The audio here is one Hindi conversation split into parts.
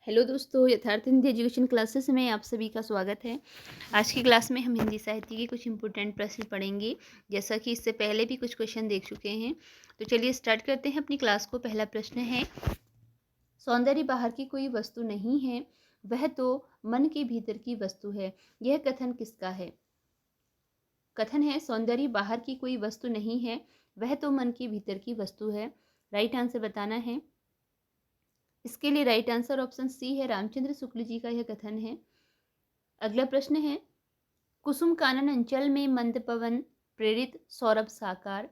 हेलो दोस्तों, यथार्थ हिंदी एजुकेशन क्लासेस में आप सभी का स्वागत है। आज की क्लास में हम हिंदी साहित्य के कुछ इंपॉर्टेंट प्रश्न पढ़ेंगे। जैसा कि इससे पहले भी कुछ क्वेश्चन देख चुके हैं, तो चलिए स्टार्ट करते हैं अपनी क्लास को। पहला प्रश्न है, सौंदर्य बाहर की कोई वस्तु नहीं है, वह तो मन के भीतर की वस्तु है। यह कथन किसका है? कथन है, सौंदर्य बाहर की कोई वस्तु नहीं है, वह तो मन के भीतर की वस्तु है। राइट आंसर बताना है। इसके लिए राइट आंसर ऑप्शन सी है, रामचंद्र शुक्ल जी का यह कथन है। अगला प्रश्न है, कुसुम कानन अंचल में मंद पवन प्रेरित सौरभ साकार,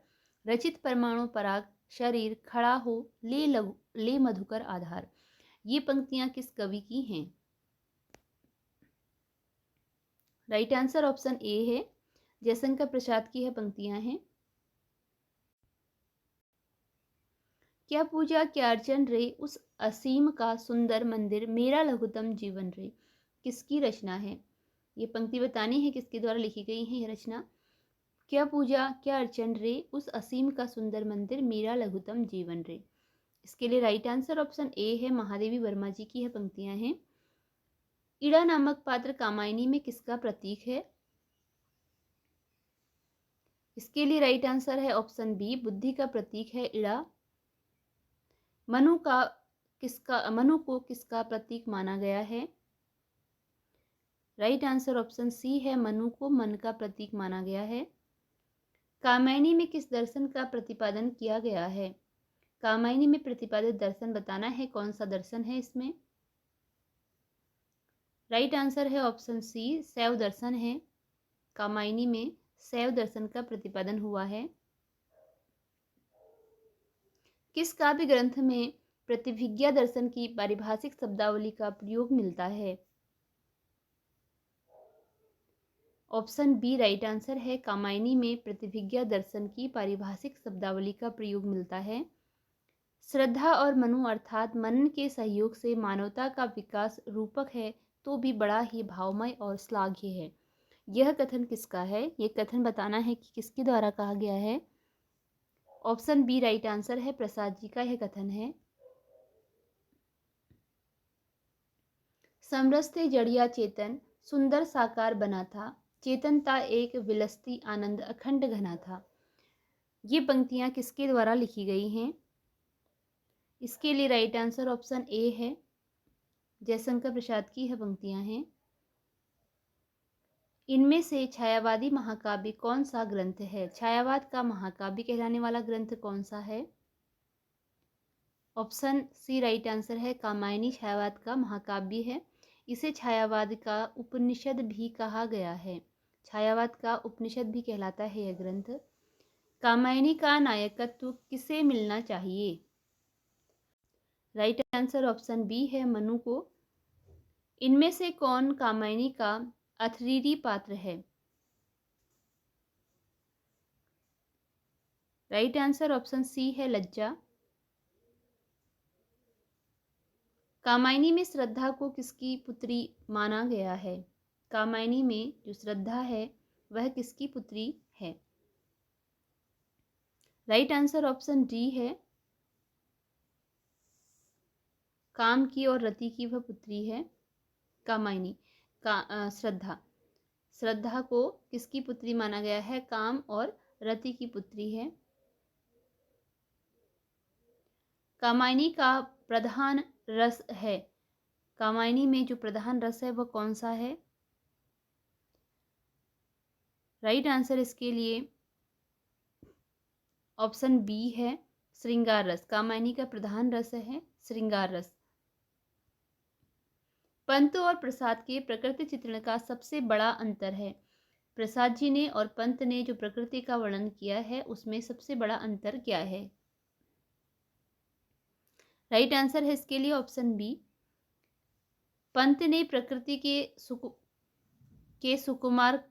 रचित परमाणु पराग शरीर खड़ा हो ले मधुकर आधार। ये पंक्तियां किस कवि की हैं? राइट आंसर ऑप्शन ए है, जयशंकर प्रसाद की यह पंक्तियां हैं। क्या पूजा क्या अर्चन रे उस असीम का सुंदर मंदिर, मेरा लघुतम जीवन रे। किसकी रचना है? ये पंक्ति बतानी है किसके द्वारा लिखी गई है यह रचना। क्या पूजा क्या अर्चन रे उस असीम का सुंदर मंदिर, मेरा लघुतम जीवन रे। इसके लिए राइट आंसर ऑप्शन ए है, महादेवी वर्मा जी की यह पंक्तियां हैं। इड़ा नामक पात्र कामायनी में किसका प्रतीक है? इसके लिए राइट आंसर है ऑप्शन बी, बुद्धि का प्रतीक है इड़ा। मनु को किसका प्रतीक माना गया है? राइट आंसर ऑप्शन सी है, मनु को मन का प्रतीक माना गया है। कामायनी में किस दर्शन का प्रतिपादन किया गया है? कामायनी में प्रतिपादित दर्शन बताना है, कौन सा दर्शन है इसमें? राइट आंसर है ऑप्शन सी, शैव दर्शन है। कामायनी में शैव दर्शन का प्रतिपादन हुआ है। किस काव्य ग्रंथ में प्रतिभिज्ञा दर्शन की पारिभाषिक शब्दावली का प्रयोग मिलता है? ऑप्शन बी राइट आंसर है, कामायनी में प्रतिभिज्ञा दर्शन की पारिभाषिक शब्दावली का प्रयोग मिलता है। श्रद्धा और मनु अर्थात मनन के सहयोग से मानवता का विकास रूपक है, तो भी बड़ा ही भावमय और श्लाघ्य है। यह कथन किसका है? यह कथन बताना है कि किसके द्वारा कहा गया है। ऑप्शन बी राइट आंसर है, प्रसाद जी का यह कथन है। समरसते जड़िया चेतन सुंदर साकार बना था, चेतनता एक विलसती आनंद अखंड घना था। ये पंक्तियां किसके द्वारा लिखी गई हैं? इसके लिए राइट आंसर ऑप्शन ए है, जयशंकर प्रसाद की यह पंक्तियां हैं। इनमें से छायावादी महाकाव्य कौन सा ग्रंथ है? छायावाद का महाकाव्य कहलाने वाला ग्रंथ कौन सा है? ऑप्शन सी राइट आंसर है, कामायनी छायावाद का महाकाव्य है। इसे छायावाद का उपनिषद भी कहा गया है। छायावाद का उपनिषद भी कहलाता है यह ग्रंथ। कामायनी का नायकत्व किसे मिलना चाहिए? राइट आंसर ऑप्शन बी है, मनु को। इनमें से कौन कामायनी का अथरीरी पात्र है? राइट आंसर ऑप्शन सी है, लज्जा। कामायनी में श्रद्धा को किसकी पुत्री माना गया है? कामायनी में जो श्रद्धा है वह किसकी पुत्री है? राइट आंसर ऑप्शन डी है, काम की और रति की वह पुत्री है। कामायनी श्रद्धा श्रद्धा को किसकी पुत्री माना गया है? काम और रति की पुत्री है। कामायनी का प्रधान रस है, कामायनी में जो प्रधान रस है वह कौन सा है? राइट आंसर इसके लिए ऑप्शन बी है, श्रृंगार रस। कामायनी का प्रधान रस है श्रृंगार रस। पंत और प्रसाद के प्रकृति चित्रण का सबसे बड़ा अंतर है। प्रसाद जी ने और पंत ने जो प्रकृति का वर्णन किया है उसमें सबसे बड़ा अंतर क्या है? राइट आंसर है इसके लिए ऑप्शन बी, पंत ने प्रकृति के सुकुमार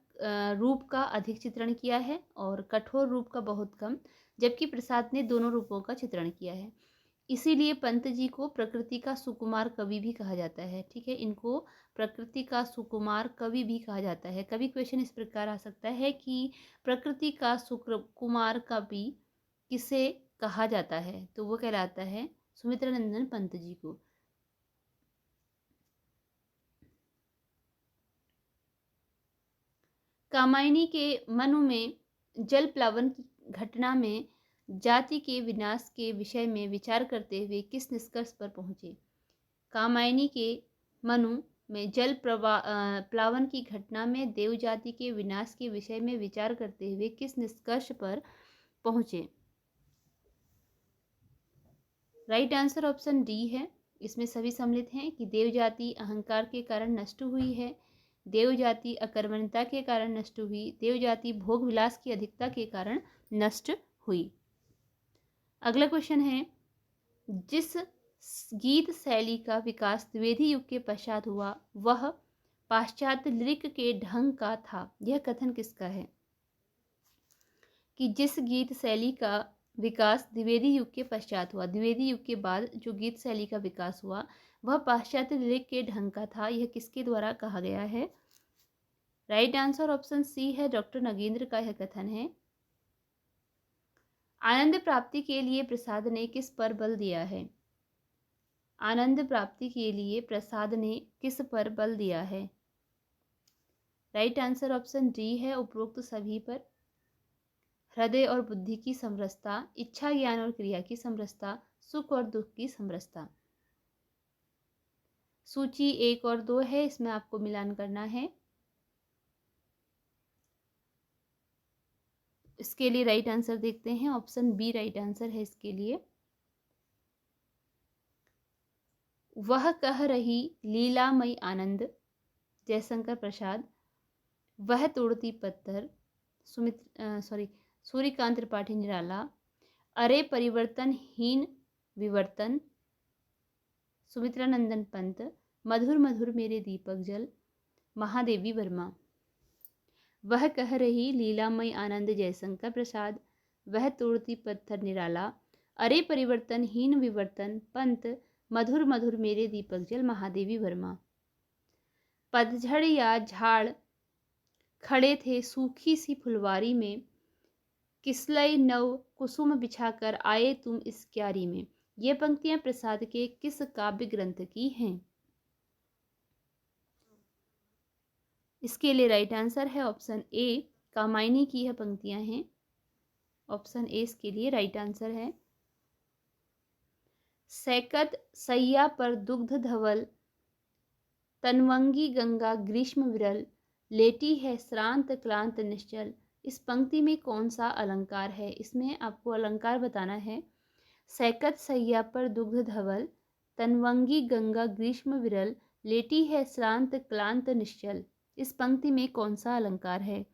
रूप का अधिक चित्रण किया है और कठोर रूप का बहुत कम, जबकि प्रसाद ने दोनों रूपों का चित्रण किया है। इसीलिए पंत जी को प्रकृति का सुकुमार कवि भी कहा जाता है। ठीक है, इनको प्रकृति का सुकुमार कवि भी कहा जाता है। कवि क्वेश्चन इस प्रकार आ सकता है कि प्रकृति का सुकुमार कवि किसे कहा जाता है? तो वो कहलाता है सुमित्रा नंदन पंत जी को। कामायनी के मनु में जल प्लावन की घटना में जाति के विनाश के विषय में विचार करते हुए किस निष्कर्ष पर पहुँचे। कामायनी के मनु में जल प्लावन की घटना में देव जाति के विनाश के विषय में विचार करते हुए किस निष्कर्ष पर पहुँचे। राइट आंसर ऑप्शन डी है। इसमें सभी सम्मिलित हैं कि देव जाति अहंकार के कारण नष्ट हुई है, देव जाति अकर्मण्यता के कारण नष्ट हुई, देव जाति भोग विलास की अधिकता के कारण नष्ट हुई। अगला क्वेश्चन है, जिस गीत शैली का विकास द्विवेदी युग के पश्चात हुआ वह पाश्चात्य लिरिक के ढंग का था। यह कथन किसका है? कि जिस गीत शैली का विकास द्विवेदी युग के पश्चात हुआ, द्विवेदी युग के बाद जो गीत शैली का विकास हुआ वह पाश्चात्य लिरिक के ढंग का था, यह किसके द्वारा कहा गया है? राइट आंसर ऑप्शन सी है, डॉक्टर नगेंद्र का यह कथन है। आनंद प्राप्ति के लिए प्रसाद ने किस पर बल दिया है? आनंद प्राप्ति के लिए प्रसाद ने किस पर बल दिया है? राइट आंसर ऑप्शन डी है, उपरोक्त सभी पर। हृदय और बुद्धि की समरसता, इच्छा ज्ञान और क्रिया की समरसता, सुख और दुख की समरसता। सूची 1 और 2 है, इसमें आपको मिलान करना है। इसके लिए राइट आंसर देखते हैं, ऑप्शन बी राइट आंसर है इसके लिए। वह कह रही लीलामयी आनंद, जयशंकर प्रसाद। वह तोड़ती पत्थर, सूर्यकांत त्रिपाठी निराला। अरे परिवर्तनहीन विवर्तन, सुमित्रा नंदन पंत। मधुर मधुर मेरे दीपक जल, महादेवी वर्मा। वह कह रही लीलामयी आनंद, जयशंकर प्रसाद। वह तोड़ती पत्थर निराला। अरे परिवर्तनहीन विवर्तन पंत, मधुर मधुर मेरे दीपक जल, महादेवी वर्मा। पतझड़ या झाड़ खड़े थे सूखी सी फुलवारी में, किसलय नव कुसुम बिछाकर आए तुम इस क्यारी में। ये पंक्तियां प्रसाद के किस काव्य ग्रंथ की हैं? इसके लिए राइट आंसर है ऑप्शन ए, कामायनी की यह पंक्तियां हैं। ऑप्शन ए इसके लिए राइट आंसर है। सैकत सैया पर दुग्ध धवल, तनवंगी गंगा ग्रीष्म विरल, लेटी है श्रांत क्लांत निश्चल। इस पंक्ति में कौन सा अलंकार है? इसमें आपको अलंकार बताना है। सैकत सैया पर दुग्ध धवल, तनवंगी गंगा ग्रीष्म विरल, लेटी है श्रांत क्लांत निश्चल। इस पंक्ति में कौन सा अलंकार है?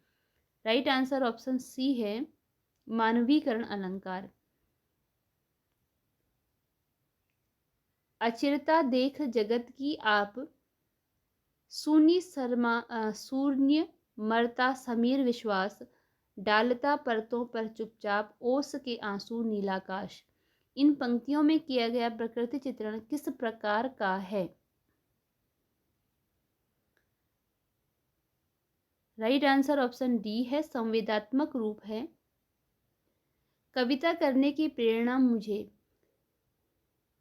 राइट आंसर ऑप्शन सी है, मानवीकरण अलंकार। अचिरता देख जगत की आप, शून्य मरता समीर विश्वास, डालता परतों पर चुपचाप ओस के आंसू नीलाकाश। इन पंक्तियों में किया गया प्रकृति चित्रण किस प्रकार का है? राइट आंसर ऑप्शन डी है, संवेदात्मक रूप है। कविता करने की प्रेरणा मुझे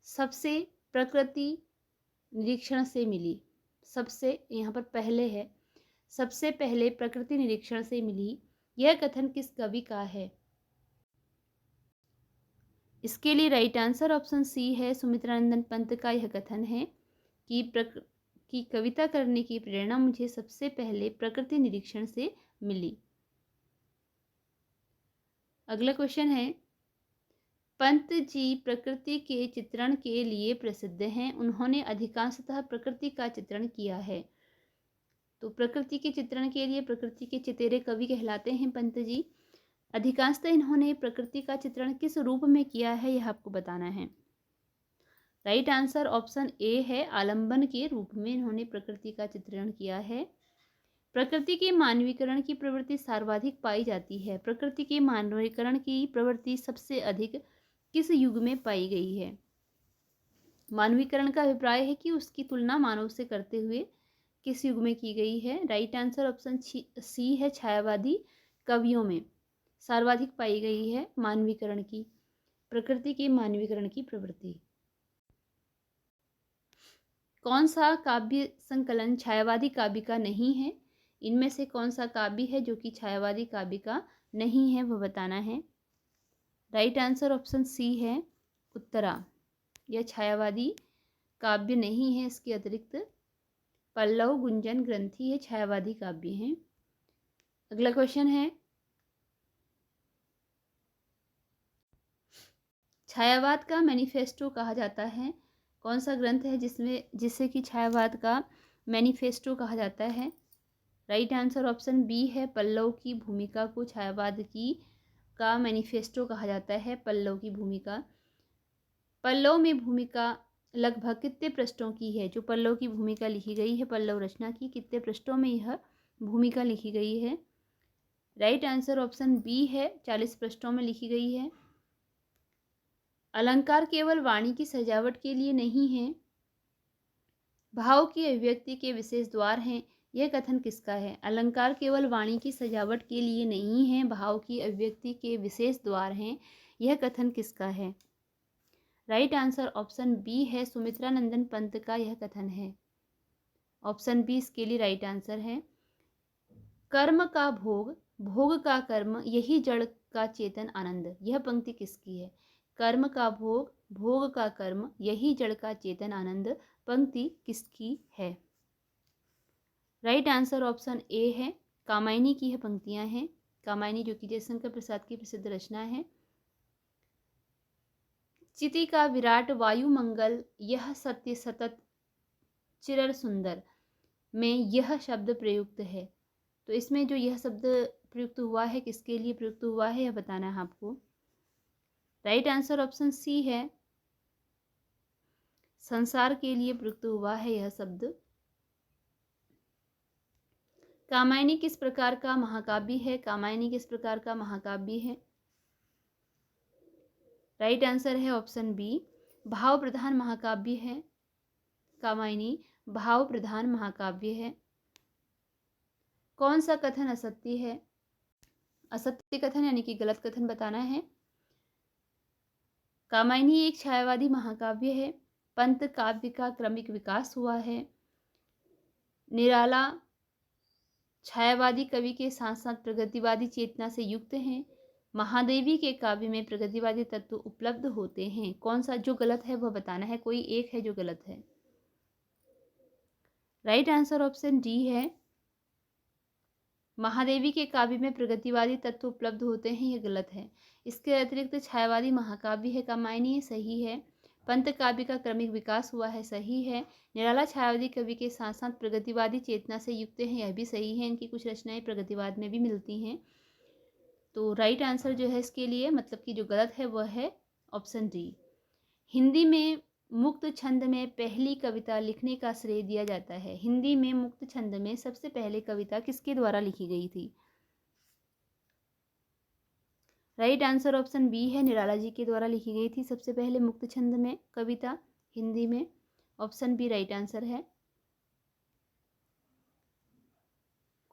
सबसे प्रकृति निरीक्षण से मिली। सबसे यहाँ पर पहले है, सबसे पहले प्रकृति निरीक्षण से मिली। यह कथन किस कवि का है? इसके लिए राइट आंसर ऑप्शन सी है, सुमित्रा नंदन पंत का यह कथन है कि कविता करने की प्रेरणा मुझे सबसे पहले प्रकृति निरीक्षण से मिली। अगला क्वेश्चन है, पंत जी प्रकृति के चित्रण के लिए प्रसिद्ध हैं। उन्होंने अधिकांशतः प्रकृति का चित्रण किया है। तो प्रकृति के चित्रण के लिए प्रकृति के चितेरे कवि कहलाते हैं पंत जी। अधिकांशतः इन्होंने प्रकृति का चित्रण किस रूप में किया है, यह आपको बताना है। राइट आंसर ऑप्शन ए है, आलंबन के रूप में इन्होंने प्रकृति का चित्रण किया है। प्रकृति के मानवीकरण की प्रवृत्ति सर्वाधिक पाई जाती है। प्रकृति के मानवीकरण की प्रवृत्ति सबसे अधिक किस युग में पाई गई है? मानवीकरण का अभिप्राय है कि उसकी तुलना मानव से करते हुए किस युग में की गई है? राइट आंसर ऑप्शन सी है, छायावादी कवियों में सर्वाधिक पाई गई है मानवीकरण की, प्रकृति के मानवीकरण की प्रवृत्ति। कौन सा काव्य संकलन छायावादी काव्य का नहीं है? इनमें से कौन सा काव्य है जो कि छायावादी काव्य का नहीं है, वह बताना है। राइट आंसर ऑप्शन सी है उत्तरा। यह छायावादी काव्य नहीं है। इसके अतिरिक्त पल्लव, गुंजन, ग्रंथि ये छायावादी काव्य हैं। अगला क्वेश्चन है, छायावाद का मैनिफेस्टो कहा जाता है। कौन सा ग्रंथ है जिसे कि छायावाद का मैनिफेस्टो कहा जाता है? राइट आंसर ऑप्शन बी है पल्लव की भूमिका को छायावाद की का मैनिफेस्टो कहा जाता है। पल्लव की भूमिका, पल्लव में भूमिका लगभग कितने पृष्ठों की है? जो पल्लव की भूमिका लिखी गई है पल्लव रचना की, कितने पृष्ठों में यह भूमिका लिखी गई है? राइट आंसर ऑप्शन बी है 40 पृष्ठों में लिखी गई है। अलंकार केवल वाणी की सजावट के लिए नहीं है, भाव की अभिव्यक्ति के विशेष द्वार हैं, यह कथन किसका है? अलंकार केवल वाणी की सजावट के लिए नहीं है, भाव की अभिव्यक्ति के विशेष द्वार हैं, यह कथन किसका है? राइट आंसर ऑप्शन बी है सुमित्रा नंदन पंत का यह कथन है। ऑप्शन बी इसके लिए राइट आंसर है। कर्म का भोग, भोग का कर्म, यही जड़ का चेतन आनंद, यह पंक्ति किसकी है? कर्म का भोग, भोग का कर्म, यही जड़ का चेतन आनंद, पंक्ति किसकी है? राइट आंसर ऑप्शन ए है कामायनी की यह पंक्तियां हैं। कामायनी जो कि जयशंकर प्रसाद की प्रसिद्ध रचना है। चिति का विराट वायुमंगल, यह सत्य सतत चिरर सुंदर में यह शब्द प्रयुक्त है। तो इसमें जो यह शब्द प्रयुक्त हुआ है किसके लिए प्रयुक्त हुआ है, यह बताना है आपको। राइट आंसर ऑप्शन सी है संसार के लिए प्रयुक्त हुआ है यह शब्द। कामायनी किस प्रकार का महाकाव्य है? कामायनी किस प्रकार का महाकाव्य है? राइट आंसर है ऑप्शन बी भाव प्रधान महाकाव्य है। कामायनी भाव प्रधान महाकाव्य है। कौन सा कथन असत्य है? असत्य कथन यानी कि गलत कथन बताना है। कामायनी एक छायावादी महाकाव्य है। पंत काव्य का क्रमिक विकास हुआ है। निराला छायावादी कवि के साथ साथ प्रगतिवादी चेतना से युक्त हैं। महादेवी के काव्य में प्रगतिवादी तत्व उपलब्ध होते हैं। कौन सा जो गलत है वह बताना है, कोई एक है जो गलत है। राइट आंसर ऑप्शन डी है महादेवी के काव्य में प्रगतिवादी तत्व उपलब्ध होते हैं, यह गलत है। इसके अतिरिक्त छायावादी महाकाव्य है कामायनी, सही है। पंत काव्य का क्रमिक विकास हुआ है, सही है। निराला छायावादी कवि के साथ साथ प्रगतिवादी चेतना से युक्त हैं, यह भी सही है। इनकी कुछ रचनाएं प्रगतिवाद में भी मिलती हैं। तो राइट आंसर जो है इसके लिए मतलब कि जो गलत है वह है ऑप्शन डी। हिंदी में मुक्त छंद में पहली कविता लिखने का श्रेय दिया जाता है। हिंदी में मुक्त छंद में सबसे पहले कविता किसके द्वारा लिखी गई थी? राइट आंसर ऑप्शन बी है निराला जी के द्वारा लिखी गई थी सबसे पहले मुक्त छंद में कविता हिंदी में। ऑप्शन बी राइट आंसर है।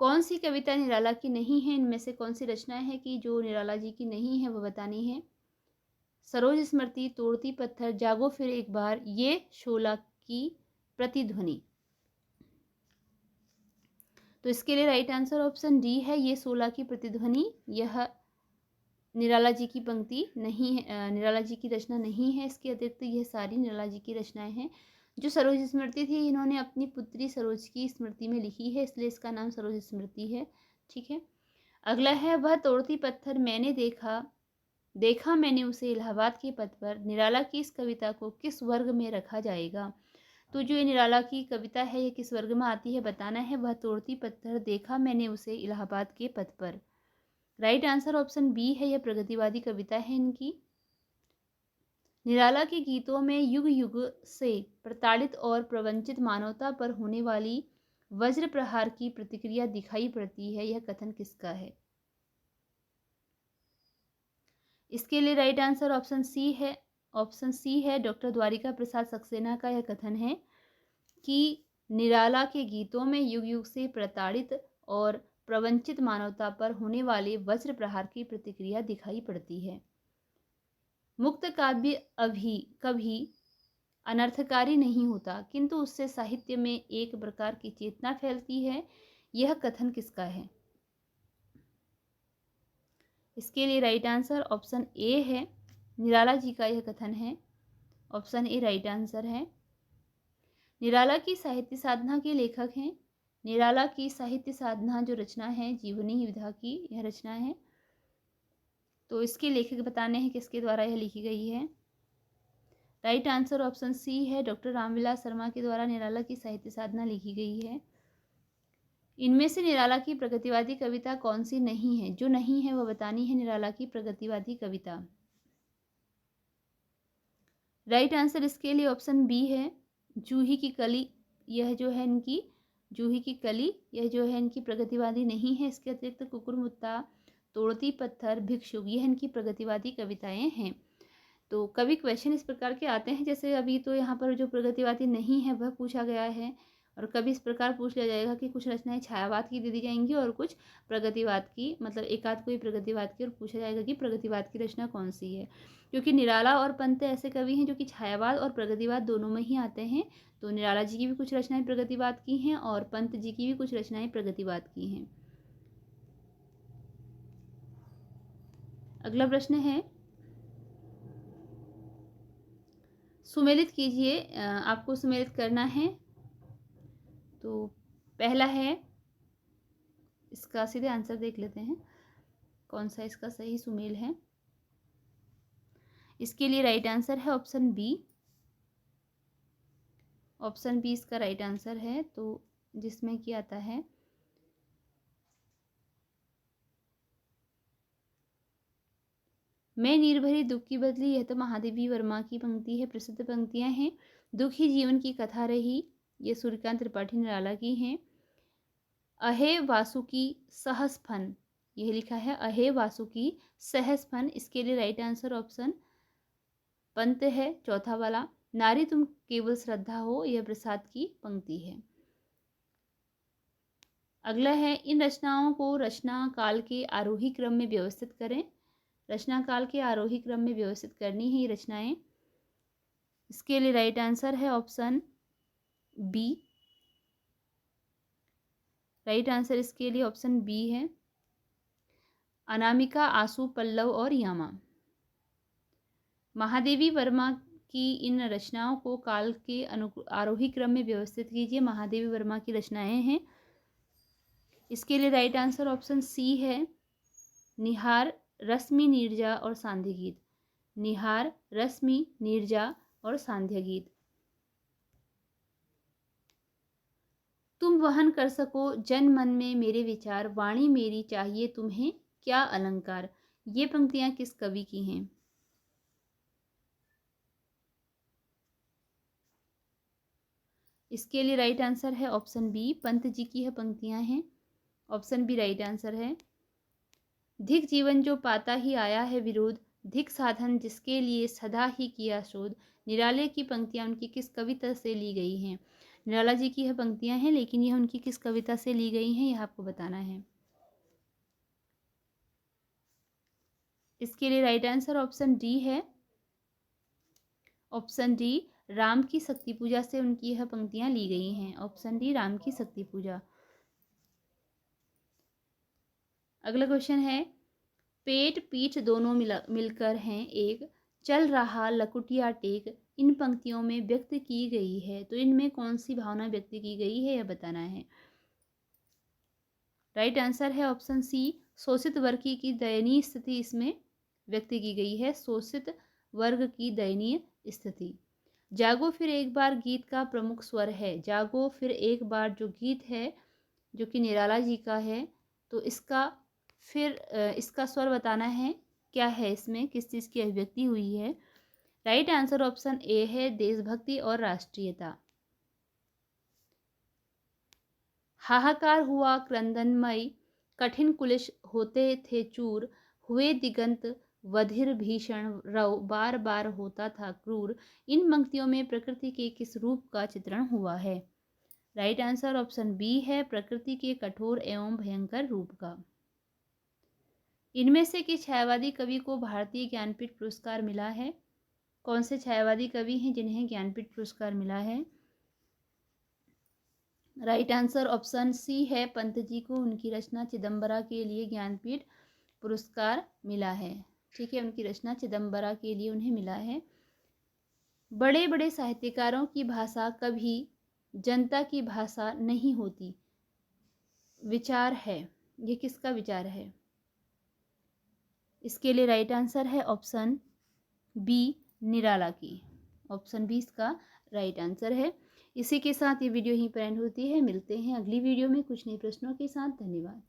कौन सी कविता निराला की नहीं है? इनमें से कौन सी रचनाएं हैं कि जो निराला जी की नहीं है वह बतानी है। सरोज स्मृति, तोड़ती पत्थर, जागो फिर एक बार, ये शोला की प्रतिध्वनि। तो इसके लिए राइट आंसर ऑप्शन डी है ये शोला की प्रतिध्वनि। यह निराला जी की पंक्ति नहीं है, निराला जी की रचना नहीं है। इसके अतिरिक्त यह सारी निराला जी की रचनाएं हैं। जो सरोज स्मृति थी इन्होंने अपनी पुत्री सरोज की स्मृति में लिखी है, इसलिए इसका नाम सरोज स्मृति है। ठीक है। अगला है वह तोड़ती पत्थर मैंने देखा मैंने उसे इलाहाबाद के पथ पर। निराला की इस कविता को किस वर्ग में रखा जाएगा? तो जो ये निराला की कविता है ये किस वर्ग में आती है बताना है। वह तोड़ती पत्थर, देखा मैंने उसे इलाहाबाद के पथ पर। राइट आंसर ऑप्शन बी है, यह प्रगतिवादी कविता है इनकी। निराला के गीतों में युग युग से प्रताड़ित और प्रवंचित मानवता पर होने वाली वज्र प्रहार की प्रतिक्रिया दिखाई पड़ती है, यह कथन किसका है? इसके लिए राइट आंसर ऑप्शन सी है। ऑप्शन सी है डॉक्टर द्वारिका प्रसाद सक्सेना का यह कथन है कि निराला के गीतों में युग युग से प्रताड़ित और प्रवंचित मानवता पर होने वाले वज्र प्रहार की प्रतिक्रिया दिखाई पड़ती है। मुक्त काव्य कभी अनर्थकारी नहीं होता, किंतु उससे साहित्य में एक प्रकार की चेतना फैलती है। यह कथन किसका है? इसके लिए राइट आंसर ऑप्शन ए है, निराला जी का यह कथन है। ऑप्शन ए राइट आंसर है। निराला की साहित्य साधना के लेखक हैं। निराला की साहित्य साधना जो रचना है जीवनी विधा की यह रचना है, तो इसके लेखक बताने हैं किसके द्वारा यह लिखी गई है। राइट आंसर ऑप्शन सी है, डॉक्टर रामविलास शर्मा के द्वारा निराला की साहित्य साधना लिखी गई है। इनमें से निराला की प्रगतिवादी कविता कौन सी नहीं है? जो नहीं है वह बतानी है निराला की प्रगतिवादी कविता। राइट आंसर इसके लिए ऑप्शन बी है, जूही की कली। यह जो है इनकी जूही की कली, यह जो है इनकी प्रगतिवादी नहीं है। इसके अतिरिक्त कुकुरमुत्ता, तोड़ती पत्थर, भिक्षुक, यह इनकी प्रगतिवादी कविताएं हैं। तो कभी क्वेश्चन इस प्रकार के आते हैं, जैसे अभी तो यहाँ पर जो प्रगतिवादी नहीं है वह पूछा गया है, और कभी इस प्रकार पूछ लिया जाएगा कि कुछ रचनाएं छायावाद की दे दी जाएंगी और कुछ प्रगतिवाद की, मतलब एक आध कोई प्रगतिवाद की, और पूछा जाएगा कि प्रगतिवाद की रचना कौन सी है। क्योंकि निराला और पंत ऐसे कवि हैं जो कि छायावाद और प्रगतिवाद दोनों में ही आते हैं। तो निराला जी की भी कुछ रचनाएं प्रगतिवाद की हैं और पंत जी की भी कुछ रचनाएं प्रगतिवाद की हैं। अगला प्रश्न है, सुमेलित कीजिए। आपको सुमेलित करना है। तो पहला है, इसका सीधे आंसर देख लेते हैं कौन सा इसका सही सुमेल है। इसके लिए राइट आंसर है ऑप्शन बी। ऑप्शन बी इसका राइट आंसर है, तो जिसमें कि आता है, मैं निर्भरी दुख की बदली, यह तो महादेवी वर्मा की पंक्ति है, प्रसिद्ध पंक्तियां हैं। दुख ही जीवन की कथा रही, ये सूर्यकांत त्रिपाठी निराला की हैं। अहे वासुकी सहस फन, यह लिखा है अहे वासुकी सहस फन। इसके लिए राइट आंसर ऑप्शन पंत है, चौथा वाला। नारी तुम केवल श्रद्धा हो, यह प्रसाद की पंक्ति है। अगला है, इन रचनाओं को रचना काल के आरोही क्रम में व्यवस्थित करें। रचना काल के आरोही क्रम में व्यवस्थित करनी है ये रचनाएं। इसके लिए राइट आंसर है ऑप्शन बी। राइट आंसर इसके लिए ऑप्शन बी है, अनामिका, आंसू, पल्लव और यामा। महादेवी वर्मा की इन रचनाओं को काल के आरोही क्रम में व्यवस्थित कीजिए। महादेवी वर्मा की रचनाएं हैं। इसके लिए राइट आंसर ऑप्शन सी है, निहार, रश्मि, नीरजा और सांध्य गीत। निहार, रश्मि, नीरजा और सांध्य गीत। तुम वहन कर सको जन मन में मेरे विचार, वाणी मेरी चाहिए तुम्हें क्या अलंकार। ये पंक्तियां किस कवि की हैं? इसके लिए राइट आंसर है ऑप्शन बी, पंत जी की यह पंक्तियां हैं। ऑप्शन बी राइट आंसर है। धिक जीवन जो पाता ही आया है विरोध, धिक साधन जिसके लिए सदा ही किया शोध। निराले की पंक्तियां उनकी किस कविता से ली गई हैं? निराला जी की यह पंक्तियां हैं, लेकिन यह उनकी किस कविता से ली गई हैं, यह आपको बताना है। इसके लिए राइट आंसर ऑप्शन डी है। ऑप्शन डी, राम की शक्ति पूजा से उनकी यह पंक्तियां ली गई हैं। ऑप्शन डी, राम की शक्ति पूजा। अगला क्वेश्चन है, पेट पीठ दोनों मिलकर हैं एक, चल रहा लकुटिया टेक, इन पंक्तियों में व्यक्त की गई है। तो इनमें कौन सी भावना व्यक्त की गई है यह बताना है। राइट आंसर है ऑप्शन सी, शोषित वर्ग की दयनीय स्थिति इसमें व्यक्त की गई है। शोषित वर्ग की दयनीय स्थिति। जागो फिर एक बार गीत का प्रमुख स्वर है। जागो फिर एक बार जो गीत है जो कि निराला जी का है, तो इसका स्वर बताना है क्या है, इसमें किस चीज़ की अभिव्यक्ति हुई है। राइट आंसर ऑप्शन ए है, देशभक्ति और राष्ट्रीयता। हाहाकार हुआ क्रंदनमय, कठिन कुलिश होते थे चूर, हुए दिगंत वधिर भीषण रव, बार बार होता था क्रूर। इन पंक्तियों में प्रकृति के किस रूप का चित्रण हुआ है? राइट आंसर ऑप्शन बी है, प्रकृति के कठोर एवं भयंकर रूप का। इनमें से किस छायावादी कवि को भारतीय ज्ञानपीठ पुरस्कार मिला है? कौन से छायावादी कवि हैं जिन्हें ज्ञानपीठ पुरस्कार मिला है? राइट आंसर ऑप्शन सी है, पंत जी को उनकी रचना चिदम्बरा के लिए ज्ञानपीठ पुरस्कार मिला है। ठीक है, उनकी रचना चिदम्बरा के लिए उन्हें मिला है। बड़े बड़े साहित्यकारों की भाषा कभी जनता की भाषा नहीं होती, विचार है। ये किसका विचार है? इसके लिए राइट आंसर है ऑप्शन बी, निराला की। ऑप्शन बी इसका राइट आंसर है। इसी के साथ ये वीडियो यहीं पर एंड होती है। मिलते हैं अगली वीडियो में कुछ नए प्रश्नों के साथ। धन्यवाद।